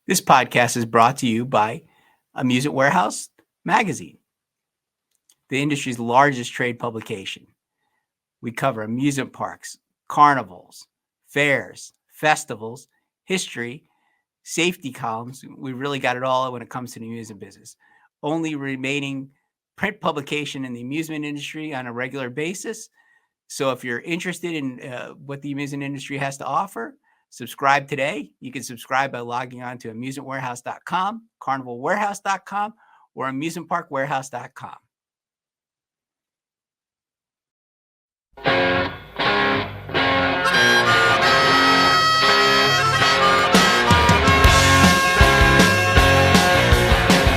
This podcast is brought to you by Amusement Warehouse Magazine, the industry's largest trade publication. We cover amusement parks, carnivals, fairs, festivals, history, safety columns. We really got it all when it comes to the amusement business. Only remaining print publication in the amusement industry on a regular basis. So if you're interested in what the amusement industry has to offer, subscribe today. You can subscribe by logging on to amusementwarehouse.com, carnivalwarehouse.com, or amusementparkwarehouse.com.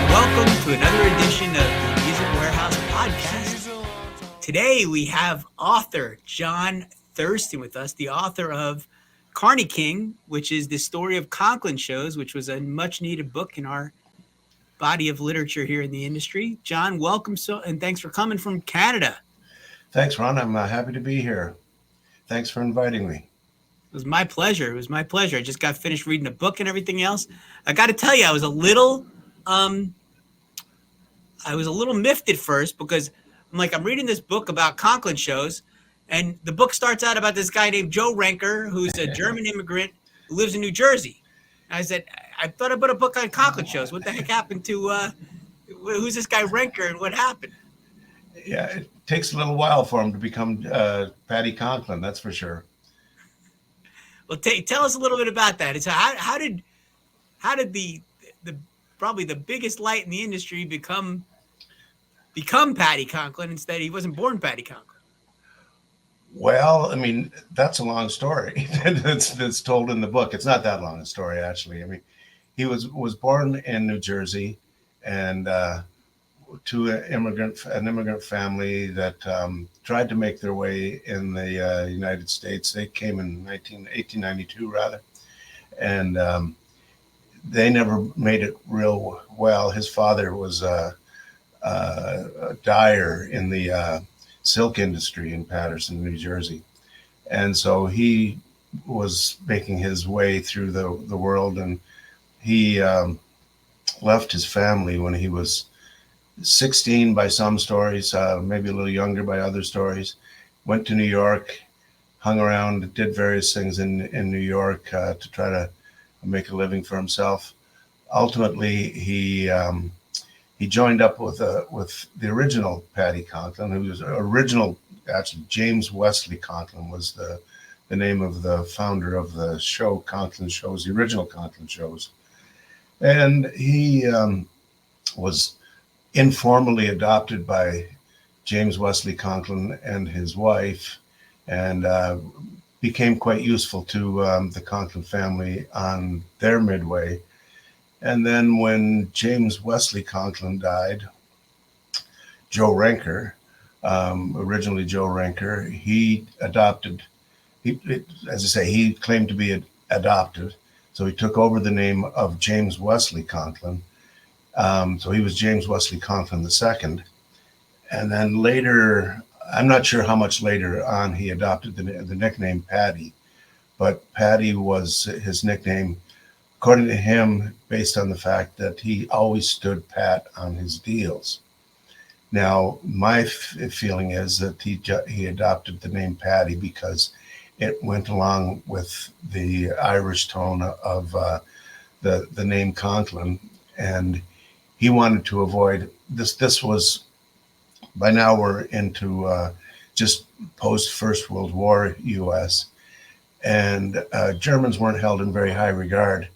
Welcome to another edition of the Amusement Warehouse Podcast. Today we have author John Thurston with us, the author of Carnie King, which is the story of Conklin shows, which was a much needed book in our body of literature here in the industry. John, welcome. And thanks for coming from Canada. Thanks, Ron. I'm happy to be here. Thanks for inviting me. It was my pleasure. I just got finished reading the book and everything else. I got to tell you, I was a little miffed at first because I'm reading this book about Conklin shows. And the book starts out about this guy named Joe Renker, who's a German immigrant who lives in New Jersey. And I said, I thought I put a book on Conklin shows. What the heck happened to, who's this guy Renker and what happened? Yeah, it takes a little while for him to become Paddy Conklin, that's for sure. Well, tell us a little bit about that. It's how did the probably the biggest light in the industry become Paddy Conklin instead? He wasn't born Paddy Conklin. Well, I mean, that's a long story that's told in the book. It's not that long a story, actually. I mean, he was born in New Jersey and to an immigrant family that tried to make their way in the United States. They came in 1892, rather. And they never made it real well. His father was a dyer in the silk industry in Paterson, New Jersey. And so he was making his way through the world, and he left his family when he was 16 by some stories, maybe a little younger by other stories, went to New York, hung around, did various things in New York to try to make a living for himself. Ultimately, he joined up with the original Paddy Conklin, who was actually James Wesley Conklin was the name of the founder of the show Conklin Shows, the original Conklin Shows. And he was informally adopted by James Wesley Conklin and his wife, and became quite useful to the Conklin family on their midway. And then when James Wesley Conklin died, Joe Renker, originally Joe Renker, he claimed to be adopted. So he took over the name of James Wesley Conklin. So he was James Wesley Conklin II. And then later, I'm not sure how much later on he adopted the nickname Paddy, but Paddy was his nickname, according to him, based on the fact that he always stood pat on his deals. Now, my feeling is that he adopted the name Paddy because it went along with the Irish tone of the name Conklin, and he wanted to avoid this. This was, by now we're into just post First World War U.S., and Germans weren't held in very high regard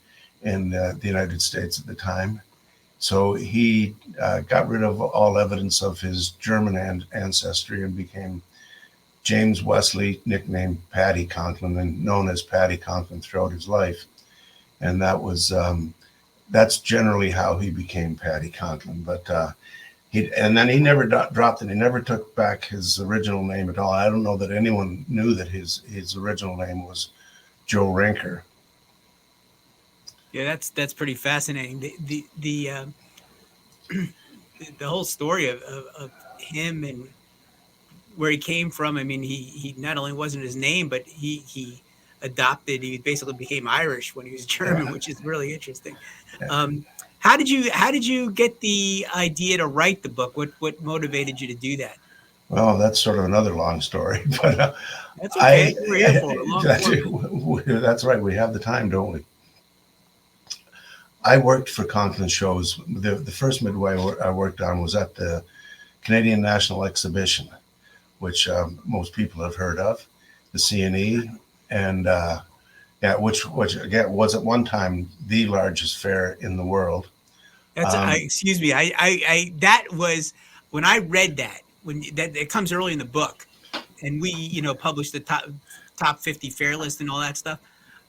in the United States at the time. So he got rid of all evidence of his German ancestry and became James Wesley, nicknamed Paddy Conklin, and known as Paddy Conklin throughout his life. And that's generally how he became Paddy Conklin. But then he never dropped it. He never took back his original name at all. I don't know that anyone knew that his original name was Joe Renker. Yeah, that's pretty fascinating. The whole story of him and where he came from. I mean, he not only wasn't his name, but he adopted. He basically became Irish when he was German, which is really interesting. Yeah. How did you get the idea to write the book? What motivated you to do that? Well, that's sort of another long story, but That's okay. That's what we're here for. that's right. We have the time, don't we? I worked for Conklin shows. The first midway I worked on was at the Canadian National Exhibition, which most people have heard of, the CNE, and which again was at one time the largest fair in the world. That's excuse me. I that was when I read that that it comes early in the book, and we published the top 50 fair list and all that stuff.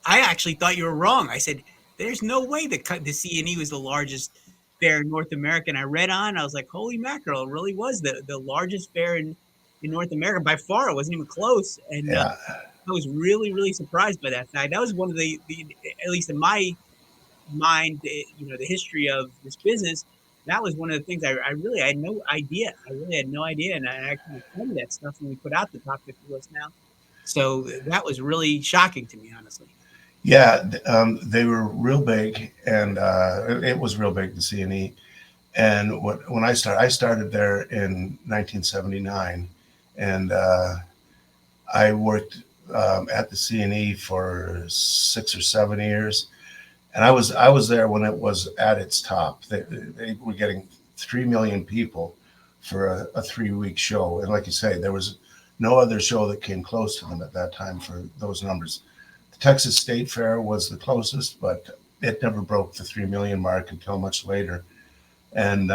I actually thought you were wrong. I said there's no way the CNE was the largest fair in North America. And I read on. I was like, holy mackerel! It really was the largest fair in North America by far. It wasn't even close. And I was really surprised by that fact. That was one of the at least in my mind, the history of this business. That was one of the things I really had no idea. I really had no idea, and I actually told me that stuff when we put out the top 50 list now. So that was really shocking to me, honestly. Yeah, they were real big, and it was real big, the CNE. And when I started there in 1979, and I worked at the CNE for 6 or 7 years. And I was there when it was at its top. They were getting 3 million people for a 3-week show. And like you say, there was no other show that came close to them at that time for those numbers. The Texas State Fair was the closest, but it never broke the 3 million mark until much later. And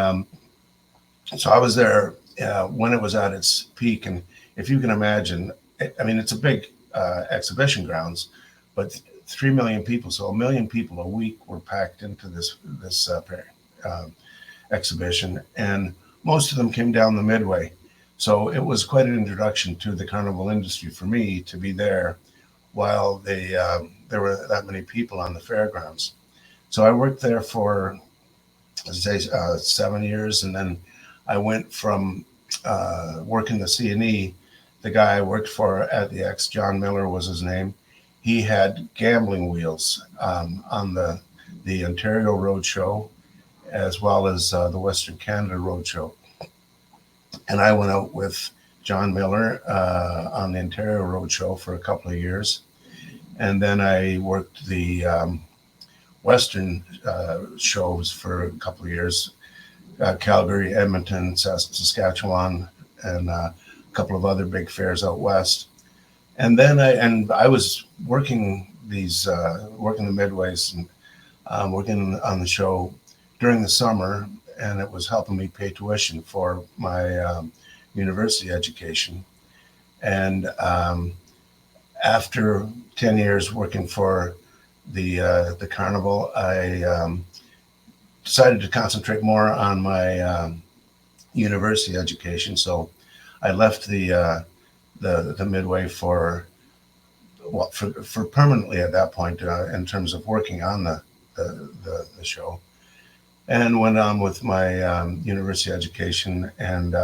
so I was there when it was at its peak. And if you can imagine, I mean, it's a big exhibition grounds, but 3 million people, so 1 million people a week were packed into this exhibition, and most of them came down the Midway. So it was quite an introduction to the carnival industry for me to be there while there were that many people on the fairgrounds. So I worked there for, as I say, 7 years, and then I went from working the CNE. The guy I worked for at the X, John Miller was his name. He had gambling wheels on the Ontario Roadshow, as well as the Western Canada Roadshow. And I went out with John Miller on the Ontario Roadshow for a couple of years. And then I worked the Western shows for a couple of years, Calgary, Edmonton, Saskatchewan, and a couple of other big fairs out west. And then I was working working the midways and working on the show during the summer, and it was helping me pay tuition for my university education. And after 10 years working for the carnival, I decided to concentrate more on my university education. So I left the Midway for permanently at that point in terms of working on the show, and went on with my university education, and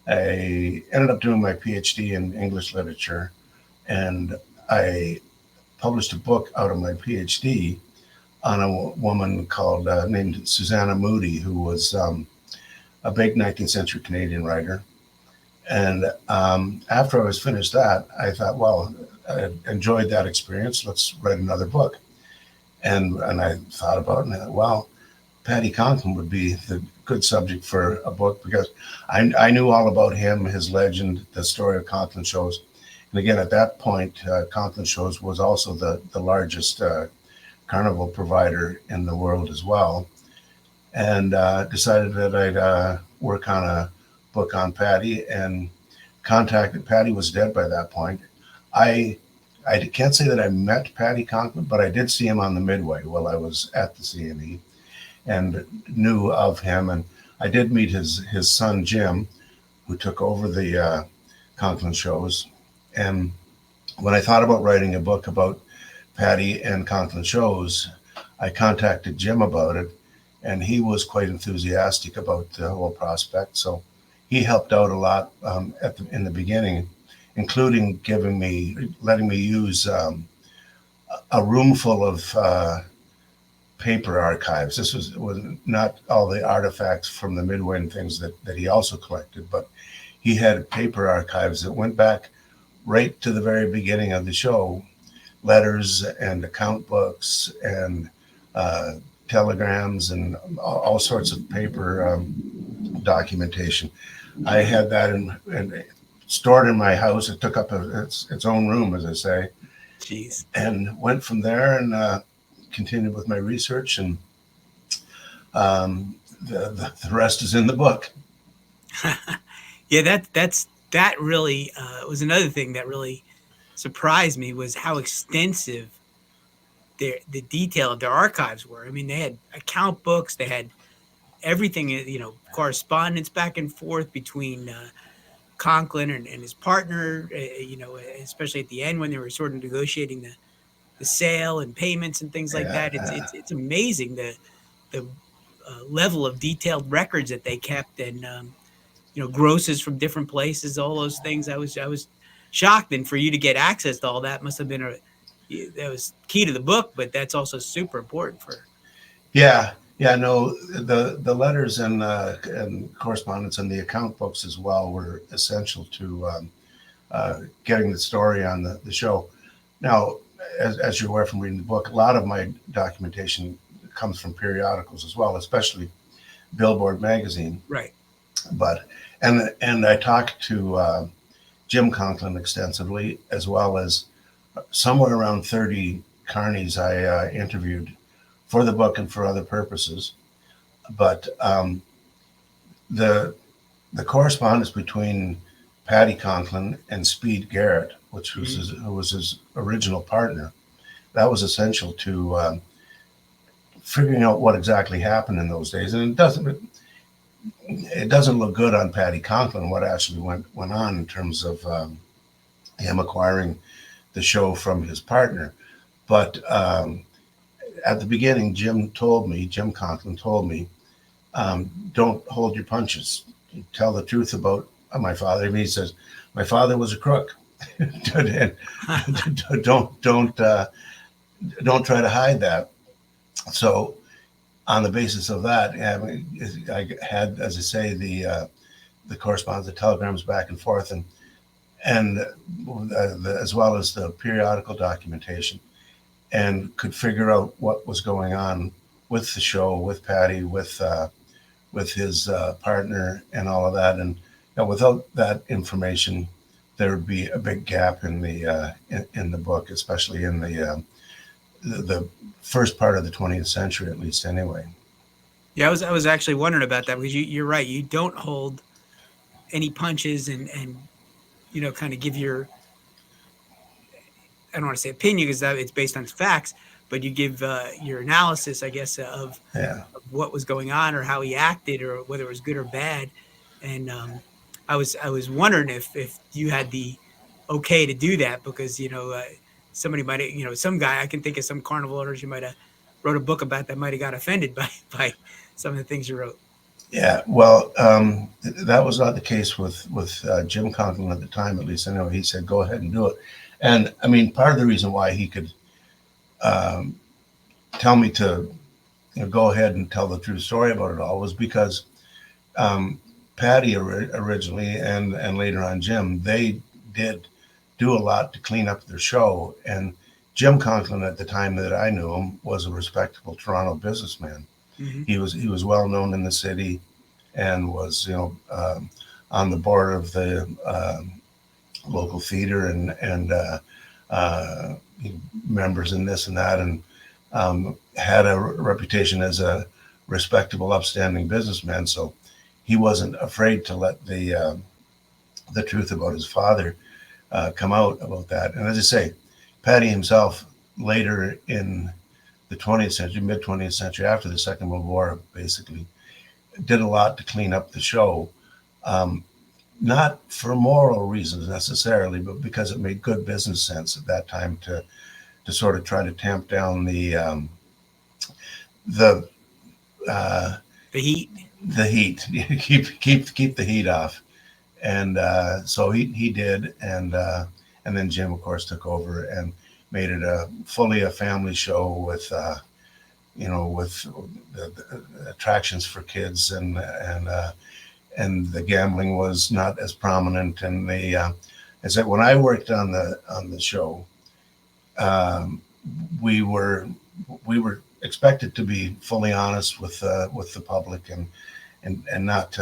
I ended up doing my PhD in English literature, and I published a book out of my PhD on a woman called named Susanna Moody, who was a big 19th century Canadian writer. And after I was finished that, I thought, well, I enjoyed that experience. Let's write another book. And I thought about it, and well, Paddy Conklin would be the good subject for a book, because I knew all about him, his legend, the story of Conklin shows. And again, at that point, Conklin shows was also the largest carnival provider in the world as well. And decided that I'd work on a book on Paddy, and contacted Paddy. Was dead by that point. I can't say that I met Paddy Conklin, but I did see him on the Midway while I was at the CNE, and knew of him. And I did meet his son Jim, who took over the Conklin shows. And when I thought about writing a book about Paddy and Conklin shows, I contacted Jim about it, and he was quite enthusiastic about the whole prospect. So he helped out a lot in the beginning, including letting me use a room full of paper archives. This was not all the artifacts from the Midway and things that he also collected, but he had paper archives that went back right to the very beginning of the show, letters and account books and telegrams and all sorts of paper documentation. I had that in stored in my house. It took up its own room, as I say. Jeez. And went from there and continued with my research, and the rest is in the book. Yeah, that really was another thing that really surprised me, was how extensive the detail of their archives were. I mean, they had account books, they had everything, correspondence back and forth between Conklin and his partner, especially at the end when they were sort of negotiating the sale and payments and things like that. It's amazing the level of detailed records that they kept, and grosses from different places, all those things. I was shocked, and for you to get access to all that must have been that was key to the book, but that's also super important for. Yeah. No, the letters and correspondence and the account books as well were essential to getting the story on the show. Now, as you're aware from reading the book, a lot of my documentation comes from periodicals as well, especially Billboard magazine. Right. But and I talked to Jim Conklin extensively, as well as somewhere around 30 carnies I interviewed for the book and for other purposes. But the correspondence between Paddy Conklin and Speed Garrett, which was who was his original partner, that was essential to figuring out what exactly happened in those days. And it doesn't look good on Paddy Conklin what actually went on in terms of him acquiring the show from his partner. But at the beginning, Jim Conklin told me, don't hold your punches. Tell the truth about my father. I mean, he says, my father was a crook. don't try to hide that. So on the basis of that, I had, as I say, the correspondence, the telegrams back and forth, and as well as the periodical documentation, and could figure out what was going on with the show, with Paddy, with his partner, and all of that. And without that information, there would be a big gap in the book, especially in the first part of the 20th century, at least, anyway. Yeah, I was actually wondering about that, because you're right. You don't hold any punches and kind of give your, I don't want to say opinion, because it's based on facts, but you give your analysis, I guess, of what was going on, or how he acted, or whether it was good or bad. And I was wondering if you had the okay to do that, because somebody might have, some guy, I can think of some carnival owners you might have wrote a book about that might have got offended by some of the things you wrote. Yeah, well, that was not the case with Jim Conklin at the time, at least. Anyway, he said, go ahead and do it. And I mean, part of the reason why he could tell me to go ahead and tell the true story about it all was because Paddy originally and later on Jim, they did do a lot to clean up their show. And Jim Conklin, at the time that I knew him, was a respectable Toronto businessman. Mm-hmm. He was well known in the city, and was on the board of the local theater and members in this and that, and had a reputation as a respectable, upstanding businessman. So he wasn't afraid to let the truth about his father come out about that. And as I say, Paddy himself, later in the 20th century, mid 20th century, after the Second World War, basically did a lot to clean up the show. Not for moral reasons necessarily, but because it made good business sense at that time to sort of try to tamp down the heat. The heat, keep the heat off, and so he did, and then Jim, of course, took over, and made it fully a family show with with the attractions for kids, and the gambling was not as prominent. And as I, when I worked on the show, we were expected to be fully honest with the public, and not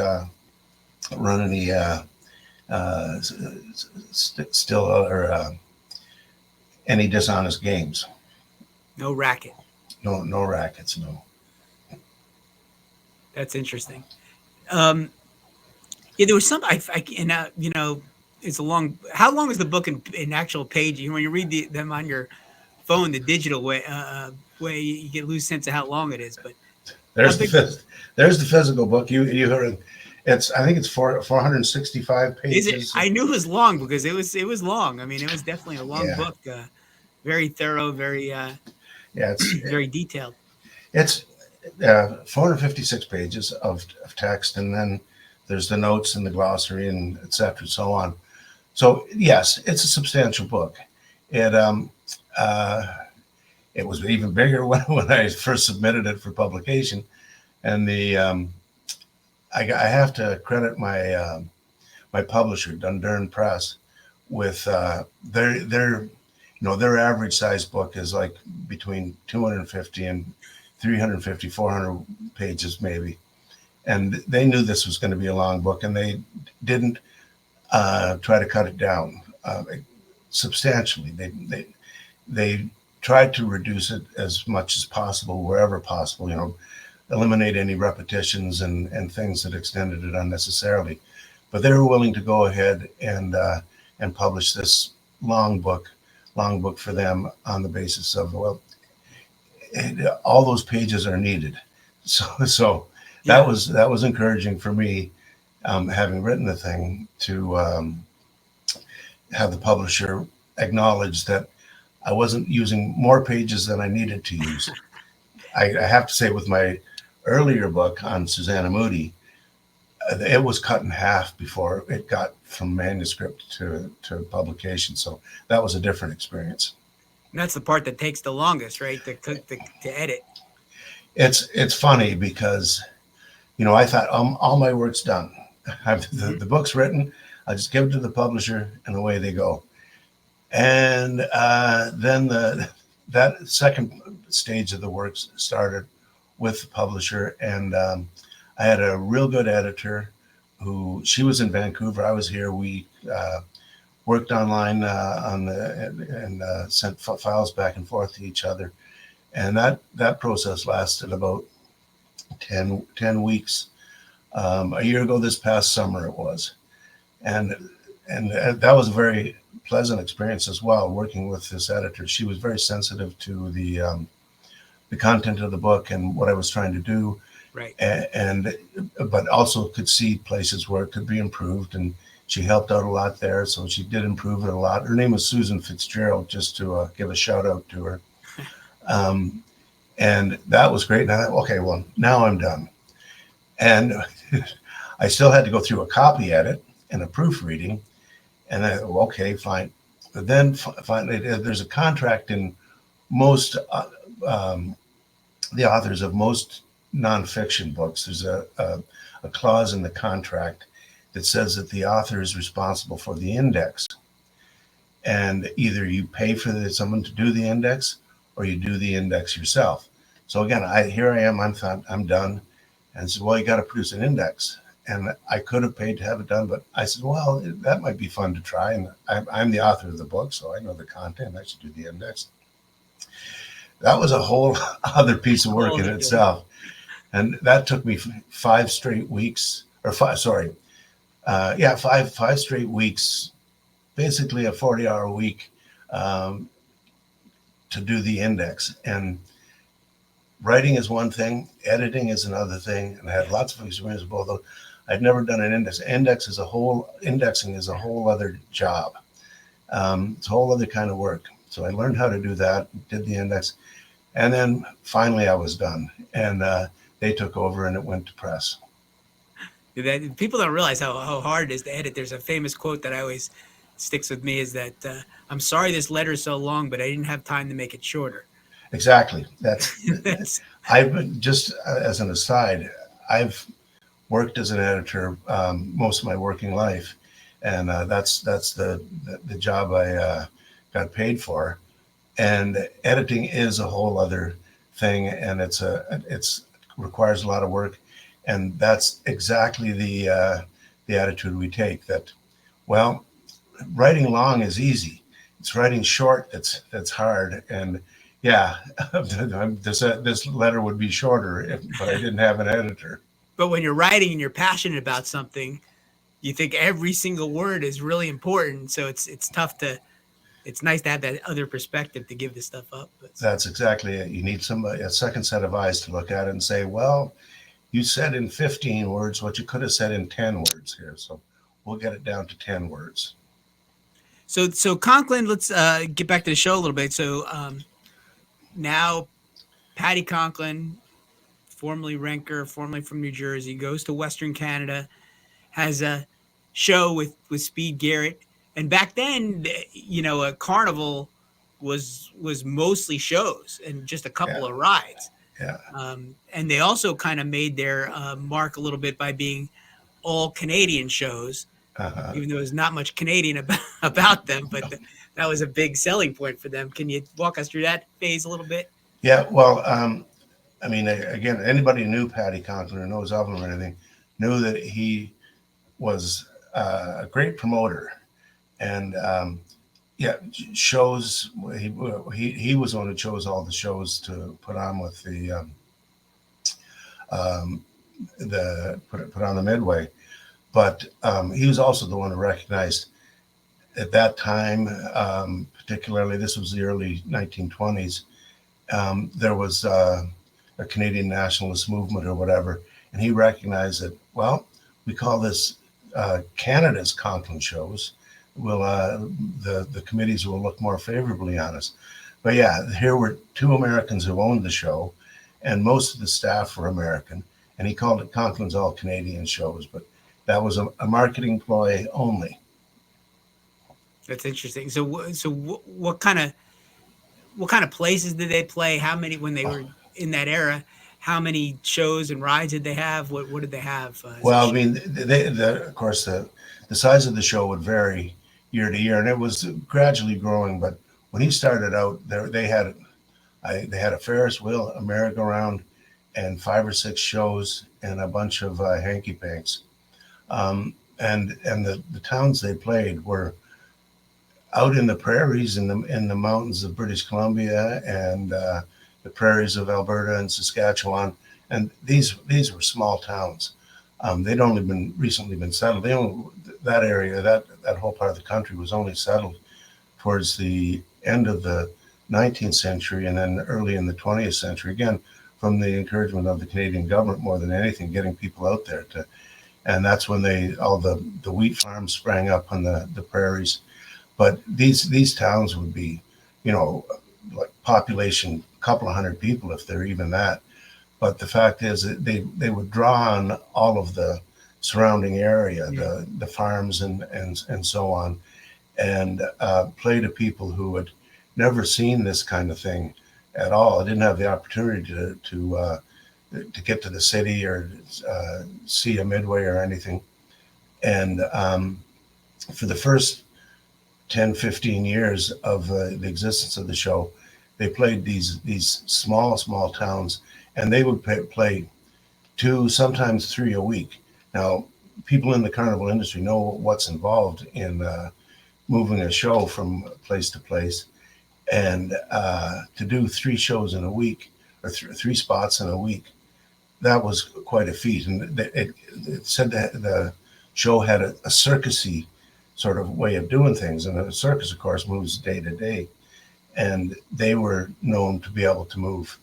run any still or any dishonest games. No racket. No rackets. No. That's interesting. Yeah, there was some. It's a long. How long is the book in actual page? When you read them on your phone, the digital way, you get lose sense of how long it is. But there's the physical book. You heard. I think it's 465 pages. Is it? I knew it was long because it was long. I mean, it was definitely a long book. Very thorough. Very. It's very detailed. It's 456 pages of text, and then there's the notes and the glossary and et cetera, so on. So yes, it's a substantial book. It was even bigger when I first submitted it for publication, and I have to credit my my publisher, Dundurn Press, with their average size book is like between 250 and 350, 400 pages maybe. And they knew this was going to be a long book, and they didn't try to cut it down substantially. They tried to reduce it as much as possible, wherever possible, eliminate any repetitions and things that extended it unnecessarily. But they were willing to go ahead and publish this long book for them on the basis of, all those pages are needed. So that was encouraging for me, having written the thing, to have the publisher acknowledge that I wasn't using more pages than I needed to use. I have to say, with my earlier book on Susanna Moody, it was cut in half before it got from manuscript to publication. So that was a different experience. And that's the part that takes the longest, right? To edit. It's funny because, I thought that my work's done. The book's written. I just give it to the publisher, and away they go. And then that second stage of the work started with the publisher, and I had a real good editor she was in Vancouver. I was here. We worked online and sent files back and forth to each other. And that process lasted about 10 weeks. A year ago, this past summer it was. And that was a very pleasant experience as well, working with this editor. She was very sensitive to the content of the book and what I was trying to do. Right. But also could see places where it could be improved, and she helped out a lot there. So she did improve it a lot. Her name was Susan Fitzgerald, just to give a shout out to her. And that was great. And I thought, okay, well, now I'm done. And I still had to go through a copy edit and a proofreading. And I thought, okay, fine. But then finally, there's a contract in most the authors of most nonfiction books. There's a clause in the contract that says that the author is responsible for the index, and either you pay for someone to do the index, or you do the index yourself. So again, here I am. I'm done, and said, well, you got to produce an index, and I could have paid to have it done, but I said, well, that might be fun to try, and I'm the author of the book, so I know the content. I should do the index. That was a whole other piece of work in itself. And that took me 5 straight weeks, five straight weeks, basically a 40-hour week, to do the index. And writing is one thing, editing is another thing, and I had lots of experience with both. I'd never done an index. Indexing is a whole other job. It's a whole other kind of work. So I learned how to do that, did the index, and then finally I was done. And they took over, and it went to press. People don't realize how hard it is to edit. There's a famous quote that I always sticks with me is that I'm sorry this letter is so long, but I didn't have time to make it shorter. Exactly. That's I've been, just as an aside, I've worked as an editor most of my working life, and that's the job I got paid for. And editing is a whole other thing, and it's requires a lot of work, and that's exactly the attitude we take. That, well, writing long is easy. It's writing short that's hard. And yeah, this letter would be shorter but I didn't have an editor. But when you're writing and you're passionate about something, you think every single word is really important. So it's tough to. It's nice to have that other perspective to give this stuff up. That's exactly it. You need a second set of eyes to look at it and say, well, you said in 15 words what you could have said in 10 words here. So we'll get it down to 10 words. So Conklin, let's get back to the show a little bit. So now Paddy Conklin, formerly Renker, formerly from New Jersey, goes to Western Canada, has a show with Speed Garrett. And back then, a carnival was mostly shows and just a couple of rides. Yeah. And they also kind of made their mark a little bit by being all Canadian shows, even though there's not much Canadian about them. But that was a big selling point for them. Can you walk us through that phase a little bit? Yeah. Well, I mean, again, anybody who knew Paddy Conklin or knows of him or anything knew that he was a great promoter. And shows. He was the one who chose all the shows to put on with put on the Midway, but he was also the one who recognized at that time, particularly this was the early 1920s. There was a Canadian nationalist movement or whatever, and he recognized that. Well, we call this Canada's Conklin shows. Will the committees will look more favorably on us. But yeah, here were two Americans who owned the show, and most of the staff were American, and he called it Conklin's All Canadian Shows, but that was a marketing ploy only. That's interesting. So what kind of places did they play? How many, when they were in that era, how many shows and rides did they have? What did they have? Well, I mean, of course, the size of the show would vary year to year, and it was gradually growing. But when he started out, they had a Ferris wheel, a merry-go-round, and 5 or 6 shows, and a bunch of hanky panks. And the towns they played were out in the prairies, in the mountains of British Columbia, and the prairies of Alberta and Saskatchewan. And these were small towns. They'd only recently been settled. That area, that whole part of the country was only settled towards the end of the 19th century and then early in the 20th century, again, from the encouragement of the Canadian government more than anything, getting people out there and that's when all the wheat farms sprang up on the prairies. But these towns would be, like population, a couple of hundred people, if they're even that. But the fact is that they would draw on all of the surrounding area, the farms and so on, and play to people who had never seen this kind of thing at all. I didn't have the opportunity to get to the city or see a Midway or anything. And for the first 10, 15 years of the existence of the show, they played these small towns, and they would play 2, sometimes 3 a week. Now, people in the carnival industry know what's involved in moving a show from place to place, and to do 3 shows in a week or 3 spots in a week, that was quite a feat. And it said that the show had a circusy sort of way of doing things, and the circus, of course, moves day to day, and they were known to be able to move,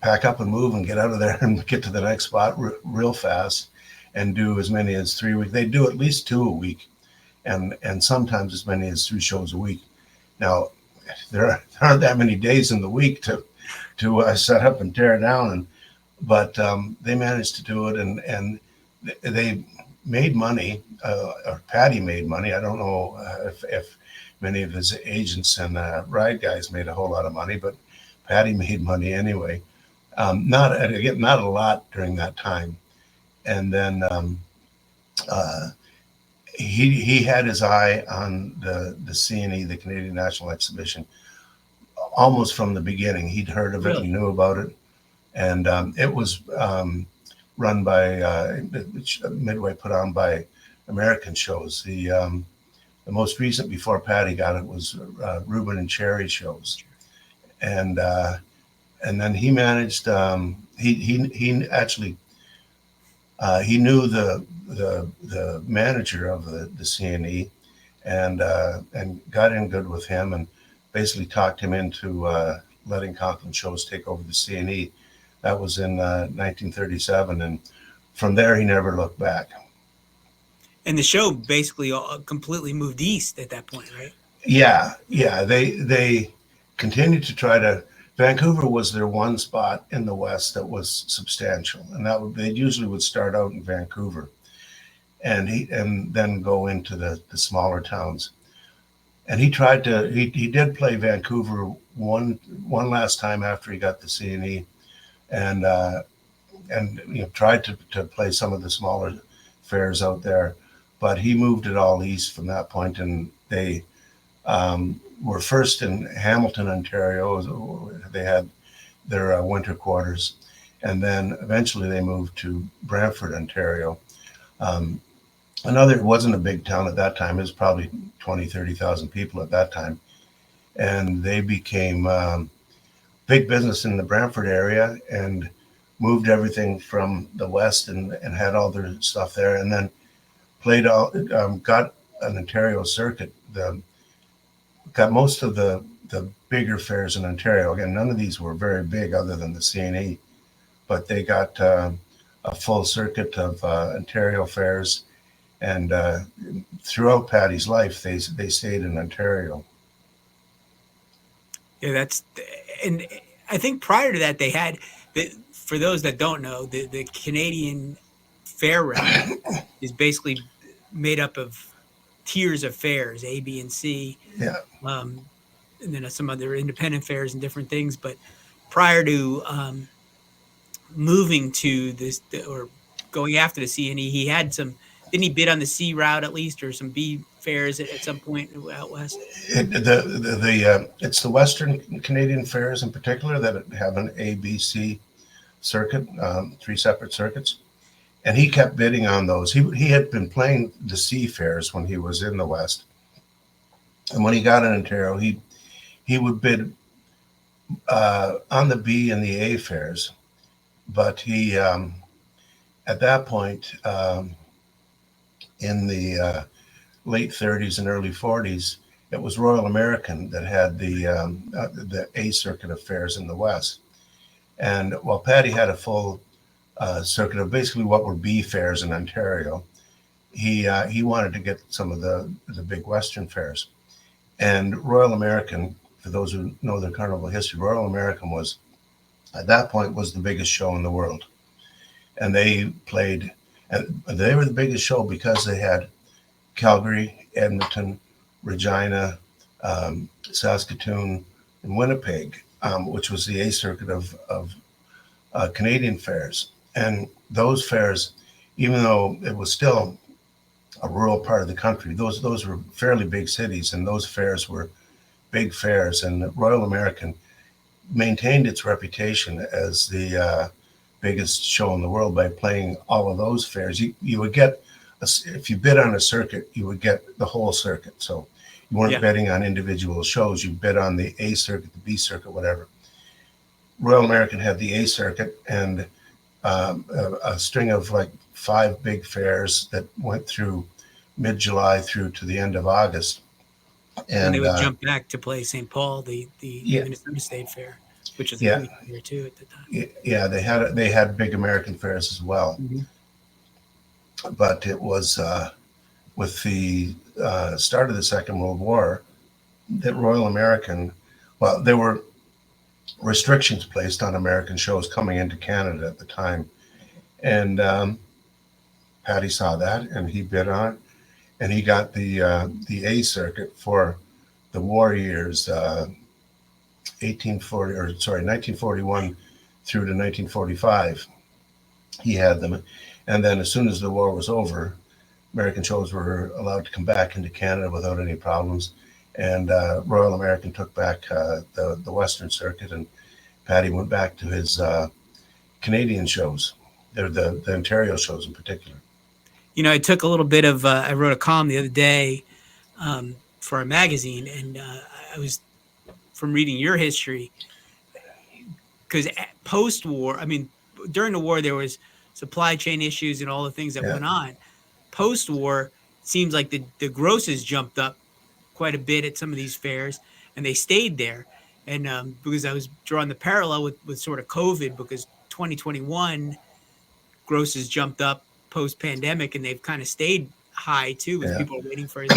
pack up and move and get out of there and get to the next spot real fast and do as many as 3 a week. They do at least 2 a week, and sometimes as many as 3 shows a week. Now, there aren't that many days in the week to set up and tear down, but they managed to do it, and they made money, or Patty made money. I don't know if many of his agents and ride guys made a whole lot of money, but Patty made money anyway. Not a lot during that time. And then uh, he had his eye on the CNE, the Canadian National Exhibition, almost from the beginning. He'd heard of it, Really? he knew about it, and it was run by Midway, put on by American shows. The most recent before Patty got it was Reuben and Cherry shows, and then he managed. He actually he knew the manager of the CNE, and got in good with him, and basically talked him into letting Conklin shows take over the CNE. That was in 1937, and from there he never looked back. And the show basically completely moved east at that point, right? Yeah. They continued to try to. Vancouver was their one spot in the West that was substantial, and they usually would start out in Vancouver, and then go into the smaller towns. And he did play Vancouver one last time after he got the CNE, and tried to play some of the smaller fairs out there, but he moved it all east from that point, and they were first in Hamilton, Ontario. They had their winter quarters, and then eventually they moved to Brantford, Ontario. It wasn't a big town at that time. It was probably 20, 30,000 people at that time, and they became big business in the Brantford area, and moved everything from the West, and had all their stuff there, and then got an Ontario circuit. Got most of the bigger fairs in Ontario. Again, none of these were very big other than the CNE, but they got a full circuit of Ontario fairs, and throughout Patty's life, they stayed in Ontario. Yeah, and I think prior to that they had for those that don't know, the Canadian fair route is basically made up of tiers of fairs, A, B, and C. Yeah. And then some other independent fairs and different things. But prior to moving to this, or going after the CNE, he had some. Didn't he bid on the C route at least, or some B fairs at some point out west? It's the Western Canadian fairs in particular that have an A, B, C circuit, 3 separate circuits. And he kept bidding on those. He had been playing the C fairs when he was in the West, and when he got in Ontario, he would bid on the B and the A fairs. But he at that point, in the late 30s and early 40s, it was Royal American that had the A circuit of fairs in the West, and while Patty had a full circuit of basically what were B fairs in Ontario, he wanted to get some of the big Western fairs. And Royal American, for those who know their carnival history, Royal American was, at that point, was the biggest show in the world. And they were the biggest show because they had Calgary, Edmonton, Regina, Saskatoon, and Winnipeg, which was the A circuit of Canadian fairs. And those fairs, even though it was still a rural part of the country, those were fairly big cities, and those fairs were big fairs. And Royal American maintained its reputation as the biggest show in the world by playing all of those fairs. You would get, if you bid on a circuit, you would get the whole circuit. So you weren't betting on individual shows. You bid on the A circuit, the B circuit, whatever. Royal American had the A circuit, and a string of like 5 big fairs that went through mid-July through to the end of August. And they would jump back to play St. Paul, the Minnesota State Fair, which is a huge fair too at the time. Yeah, they had big American fairs as well. Mm-hmm. But it was with the start of the Second World War that Royal American, well, there were restrictions placed on American shows coming into Canada at the time, and Patty saw that and he bid on it, and he got the A circuit for the war years, 1941 through to 1945. He had them, and then as soon as the war was over, American shows were allowed to come back into Canada without any problems, and Royal American took back the Western Circuit, and Patty went back to his Canadian shows, the Ontario shows in particular. You know, I took a little bit of, I wrote a column the other day for a magazine, and I was, from reading your history, because post-war, I mean, during the war, there was supply chain issues and all the things that went on. Post-war, it seems like the grosses jumped up quite a bit at some of these fairs, and they stayed there. And because I was drawing the parallel with sort of COVID, because 2021 grosses jumped up post-pandemic, and they've kind of stayed high too, as people are waiting for it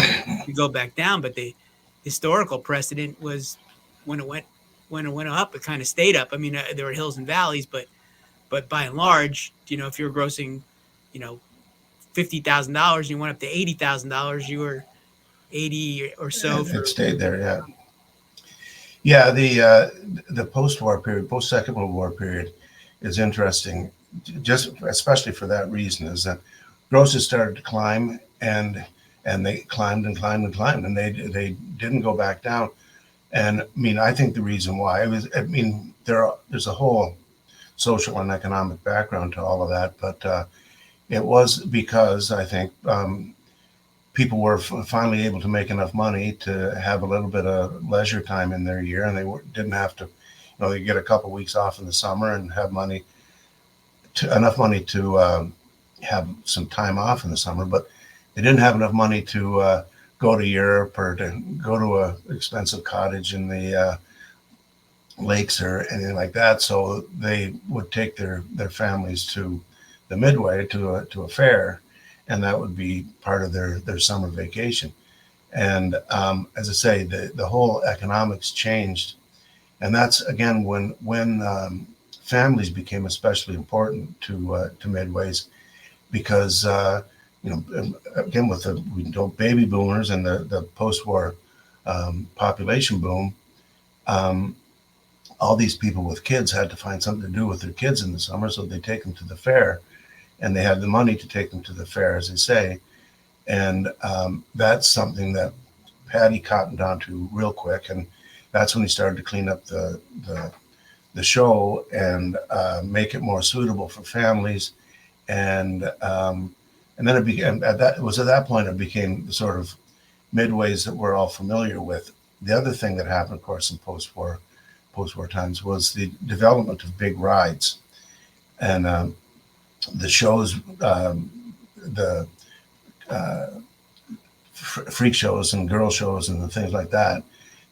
to go back down. But the historical precedent was when it went up, it kind of stayed up. I mean, there were hills and valleys, but by and large, you know, if you're grossing, you know, $50,000 and you went up to $80,000, you were 80 or so. It stayed there, yeah. The post-war period, post-Second World War period, is interesting, just especially for that reason, is that grosses started to climb, and they climbed and climbed and climbed, and they didn't go back down. And I mean, I think the reason why there's a whole social and economic background to all of that, but it was because I think people were finally able to make enough money to have a little bit of leisure time in their year, and they didn't have to, you know, they get a couple of weeks off in the summer and have enough money to have some time off in the summer, but they didn't have enough money to go to Europe or to go to an expensive cottage in the lakes or anything like that. So they would take their families to the Midway to a fair, and that would be part of their summer vacation. And as I say, the whole economics changed, and that's again when families became especially important to Midways, because you know, again, with the baby boomers and the post-war population boom, all these people with kids had to find something to do with their kids in the summer, so they take them to the fair, and they had the money to take them to the fair, as they say. And that's something that Patty cottoned onto real quick, and that's when he started to clean up the show and make it more suitable for families. And then it became at that point it became the sort of Midways that we're all familiar with. The other thing that happened, of course, in post-war times was the development of big rides, and the shows, the freak shows and girl shows and the things like that,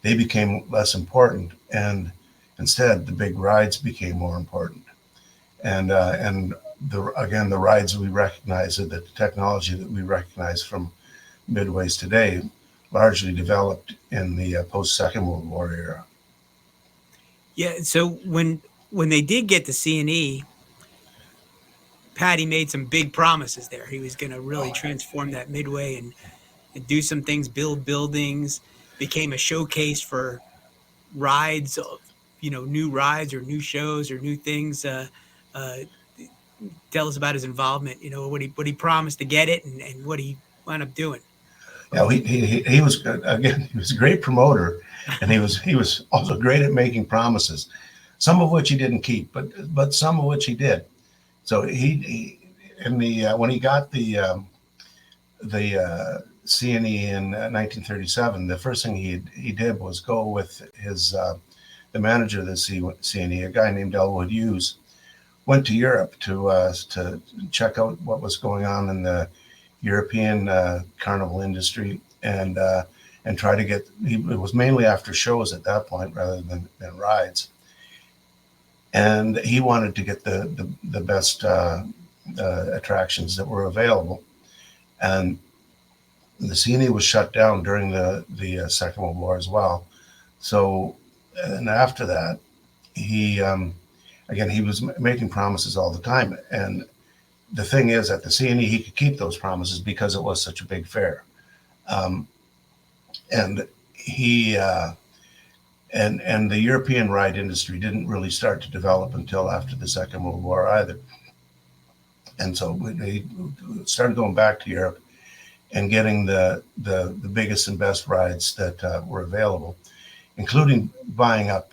they became less important, and instead the big rides became more important. And the rides we recognize, the technology that we recognize from Midways today, largely developed in the post-Second World War era. Yeah. So when they did get the C&E, Patty made some big promises there. He was going to really transform that Midway and do some things, build buildings, became a showcase for rides, you know, new rides or new shows or new things. Tell us about his involvement, you know, what he promised to get it and what he wound up doing. Yeah, he was, again, he was a great promoter, and he was also great at making promises, some of which he didn't keep, but some of which he did. So he when he got the C&E in 1937, the first thing he did was go with his the manager of the C&E, a guy named Elwood Hughes, went to Europe to check out what was going on in the European carnival industry, and try to get. It was mainly after shows at that point rather than rides, and he wanted to get the best attractions that were available, and the C&E was shut down during the Second World War as well. So, and after that, he again, he was making promises all the time, and the thing is, at the CNE, he could keep those promises because it was such a big fair. And he and the European ride industry didn't really start to develop until after the Second World War either. And so they started going back to Europe and getting the biggest and best rides that were available, including buying up,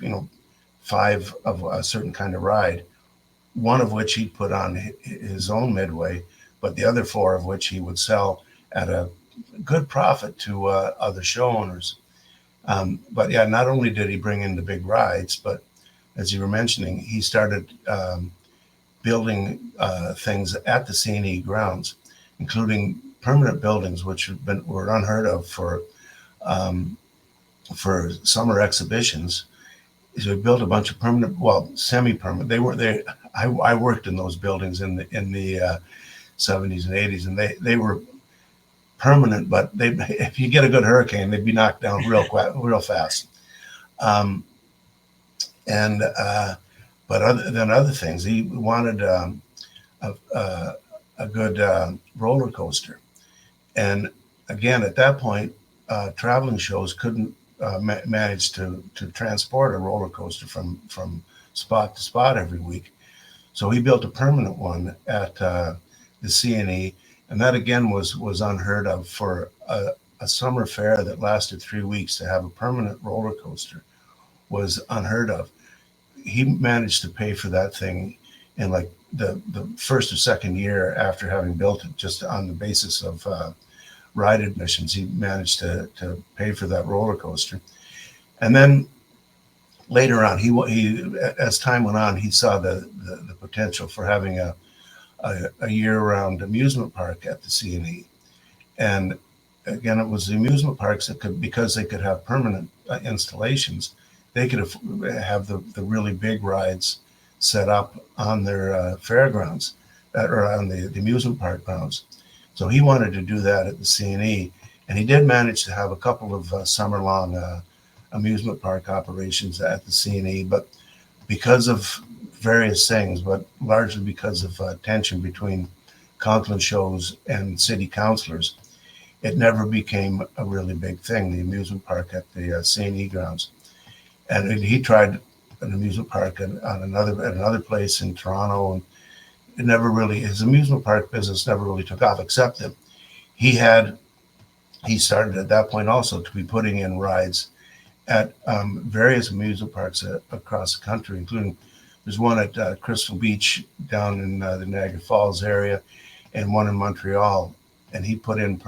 5 of a certain kind of ride, one of which he'd put on his own midway, but the other 4 of which he would sell at a good profit to other show owners. But yeah, not only did he bring in the big rides, but as you were mentioning, he started building things at the CNE grounds, including permanent buildings, which were unheard of for summer exhibitions. So he built a bunch of permanent, well, semi-permanent. I worked in those buildings in the 70s and 80s, and they were permanent, but if you get a good hurricane, they'd be knocked down real fast. But other things, he wanted a good roller coaster. And again, at that point, traveling shows couldn't manage to transport a roller coaster from spot to spot every week. So he built a permanent one at the CNE, and that again was unheard of for a summer fair that lasted 3 weeks. To have a permanent roller coaster was unheard of. He managed to pay for that thing in like the first or second year after having built it, just on the basis of ride admissions. He managed to pay for that roller coaster. And then later on, he as time went on, he saw the potential for having a year-round amusement park at the CNE. And again, it was the amusement parks that because they could have permanent installations, they could have the really big rides set up on their fairgrounds or on the amusement park grounds. So he wanted to do that at the CNE, and he did manage to have a couple of summer-long amusement park operations at the CNE, but because of various things, but largely because of tension between Conklin shows and city councilors, it never became a really big thing, the amusement park at the CNE grounds. And he tried an amusement park at another place in Toronto, and it never really, his amusement park business never really took off, except that he started at that point also to be putting in rides at various amusement parks across the country, including there's one at Crystal Beach down in the Niagara Falls area, and one in Montreal. And he put in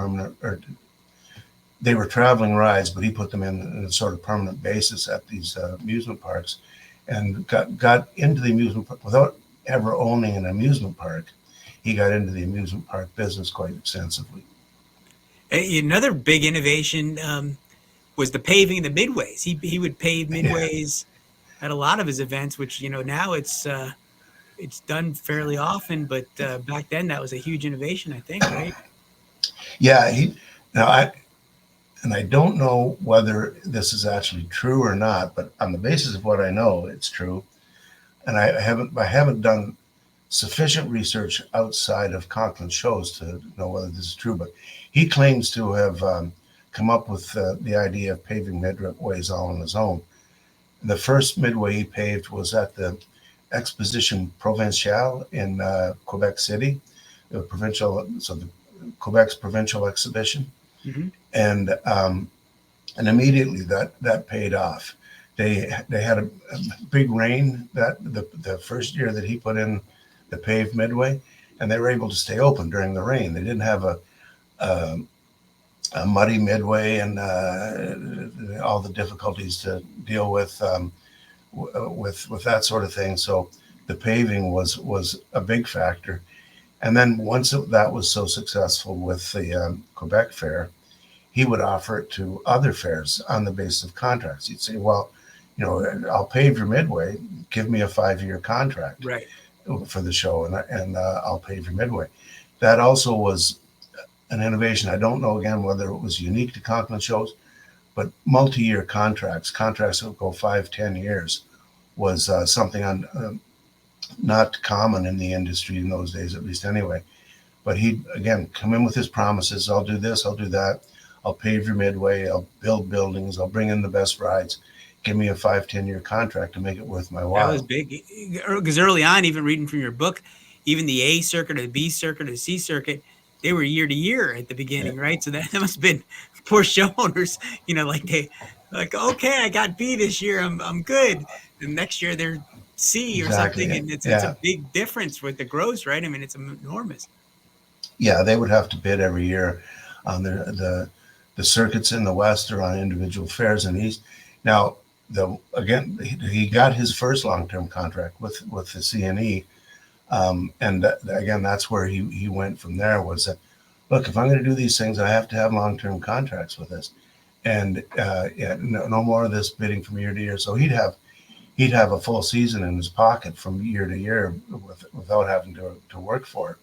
they were traveling rides, but he put them in a sort of permanent basis at these amusement parks, and got into the amusement park without ever owning an amusement park. He got into the amusement park business quite extensively. Another big innovation was the paving of the midways. He would pave midways at a lot of his events, which now it's done fairly often, but back then that was a huge innovation, I think, right? Yeah, I don't know whether this is actually true or not, but on the basis of what I know, it's true. And I haven't done sufficient research outside of Conklin shows to know whether this is true, but he claims to have come up with the idea of paving midways all on his own. The first midway he paved was at the Exposition Provinciale in Quebec City, Quebec's provincial exhibition. Mm-hmm. And immediately that paid off. They had a big rain the first year that he put in the paved midway, and they were able to stay open during the rain. They didn't have a muddy midway and all the difficulties to deal with that sort of thing. So the paving was a big factor. And then once that was so successful with the Quebec Fair, he would offer it to other fairs on the basis of contracts. He'd say, well, I'll pave your midway, give me a 5-year contract for the show, and I'll pave your midway. That also was an innovation. I don't know, again, whether it was unique to Conklin shows, but multi-year contracts that would go 5-10 years was something not common in the industry in those days, at least anyway. But he'd, again, come in with his promises. I'll do this, I'll do that. I'll pave your midway. I'll build buildings. I'll bring in the best rides. Give me a 5-10 year contract to make it worth my while. That was big. Because early on, even reading from your book, even the A circuit or the B circuit or the C circuit, they were year to year at the beginning, right? So that must have been poor show owners, like, okay, I got B this year. I'm good. And next year they're C or Exactly. something. And it's a big difference with the gross, right? I mean, it's enormous. Yeah, they would have to bid every year on the circuits in the West or on individual fairs in the East. Now, he got his first long-term contract with the CNE, and again, that's where he went from there. Was that, look, if I'm going to do these things, I have to have long-term contracts with this, and no more of this bidding from year to year. So he'd have a full season in his pocket from year to year without having to work for it.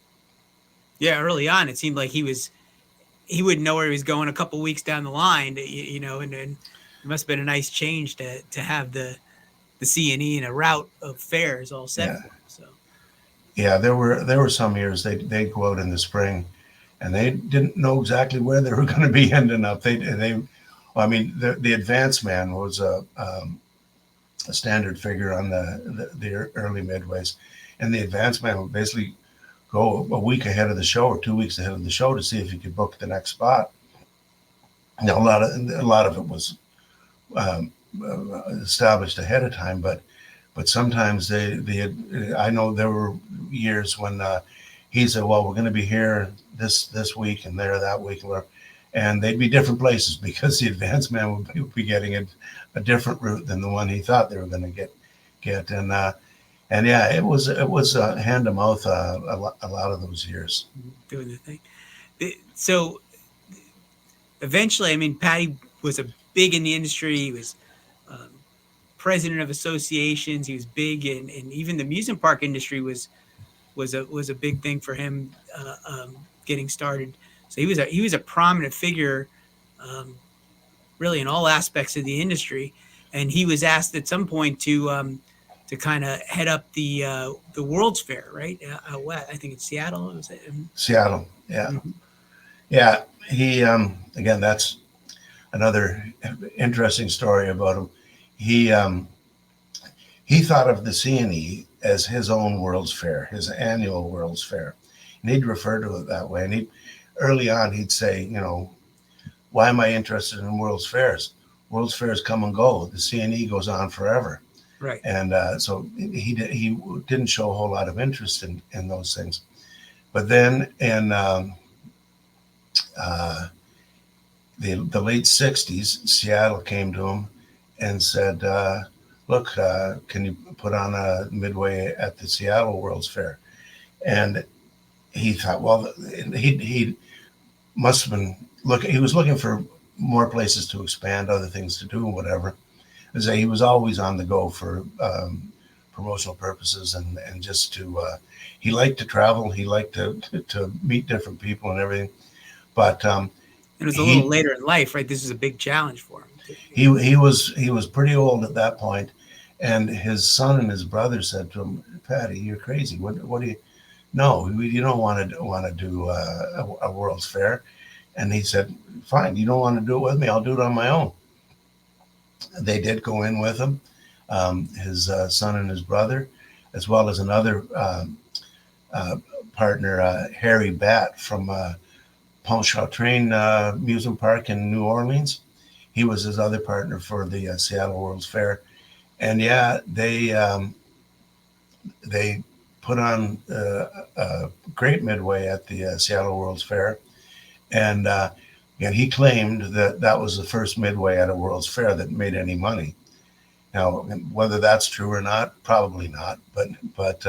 Yeah, early on, it seemed like he wouldn't know where he was going a couple weeks down the line, and then it must have been a nice change to have the CNE and a route of fairs all set for him. So yeah, there were some years they'd go out in the spring, and they didn't know exactly where they were going to be ending up. The advance man was a standard figure on the early midways, and the advance man would basically go a week ahead of the show or 2 weeks ahead of the show to see if you could book the next spot. Now, a lot of it was established ahead of time, but sometimes I know there were years when he said, well, we're going to be here this week and there that week, and they'd be different places because the advance man would be getting a different route than the one he thought they were going to get. And yeah, it was hand to mouth a lot of those years. Doing the thing. So eventually, I mean, Patty was big in the industry. He was president of associations. He was big, and even the amusement park industry was a big thing for him getting started. So he was a prominent figure, really in all aspects of the industry. And he was asked at some point to kind of head up the World's Fair, right? I think it's Seattle. Was it? Seattle, yeah. Mm-hmm. Yeah, he, again, that's another interesting story about him. He thought of the CNE as his own World's Fair, his annual World's Fair. And he'd refer to it that way. And early on, he'd say, why am I interested in World's Fairs? World's Fairs come and go. The CNE goes on forever. Right. And so he didn't show a whole lot of interest in those things. But then in the late 60s, Seattle came to him and said, look, can you put on a midway at the Seattle World's Fair? And he thought, well, he must have been he was looking for more places to expand, other things to do, whatever. He was always on the go for promotional purposes and just to, he liked to travel. He liked to meet different people and everything. But it was a little later in life, right? This is a big challenge for him. He was pretty old at that point, and his son and his brother said to him, "Patty, you're crazy. What do you? No, you don't want to do a World's Fair." And he said, "Fine, you don't want to do it with me. I'll do it on my own." They did go in with him, his son and his brother, as well as another partner, Harry Batt from Pontchartrain Amusement Park in New Orleans. He was his other partner for the Seattle World's Fair. And yeah, they put on a great midway at the Seattle World's Fair. And he claimed that was the first midway at a World's Fair that made any money. Now, whether that's true or not, probably not. But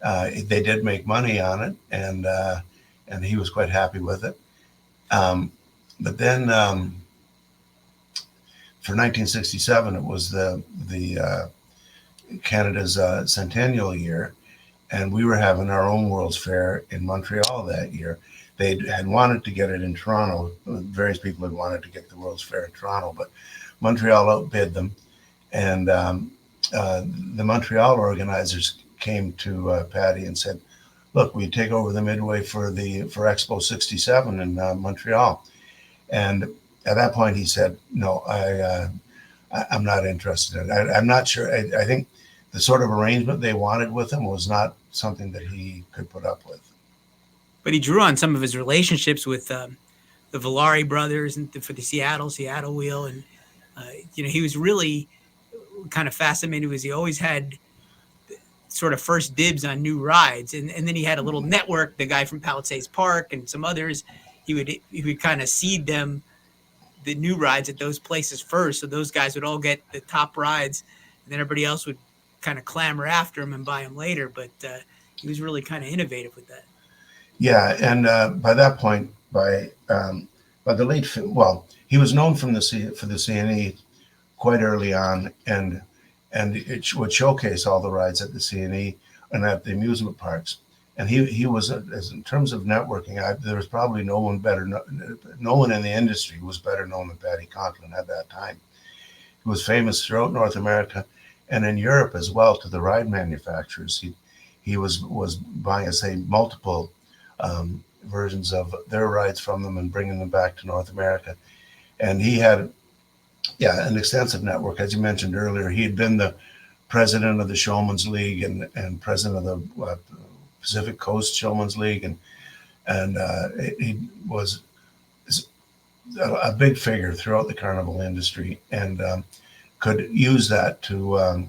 they did make money on it, and he was quite happy with it. But then for 1967, it was the Canada's centennial year, and we were having our own World's Fair in Montreal that year. They had wanted to get it in Toronto. Various people had wanted to get the World's Fair in Toronto, but Montreal outbid them. And the Montreal organizers came to Patty and said, "Look, we take over the Midway for Expo '67 in Montreal." And at that point, he said, "No, I'm not interested. I'm not sure. I think the sort of arrangement they wanted with him was not something that he could put up with." But he drew on some of his relationships with the Villari brothers and for the Seattle Wheel, and he was really kind of fascinated because he always had sort of first dibs on new rides, and then he had a little network. The guy from Palisades Park and some others, he would kind of seed them the new rides at those places first, so those guys would all get the top rides, and then everybody else would kind of clamor after him and buy them later. But he was really kind of innovative with that. Yeah, and by that point, by the late, he was known for the CNE quite early on, and it would showcase all the rides at the CNE and at the amusement parks. And he was, as in terms of networking, there was probably no one in the industry was better known than Patty Conklin at that time. He was famous throughout North America and in Europe as well to the ride manufacturers. He was buying, say, multiple versions of their rides from them and bringing them back to North America. And he had, an extensive network. As you mentioned earlier, he had been the president of the Showman's League and president of the Pacific Coast Showman's League, and he was a big figure throughout the carnival industry, and could use that to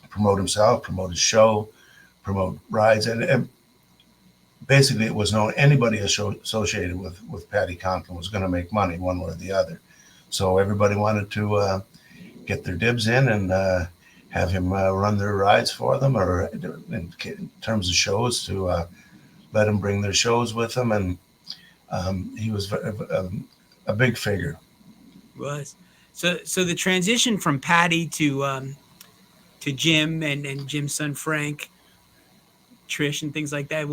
promote himself, promote his show, promote rides, and basically it was known anybody associated with Patty Conklin was going to make money one way or the other. So everybody wanted to get their dibs in and have him run their rides for them, or in terms of shows, to let him bring their shows with them. And he was a big figure. He was. So the transition from Patty to Jim and Jim's son Frank, Trish, and things like that,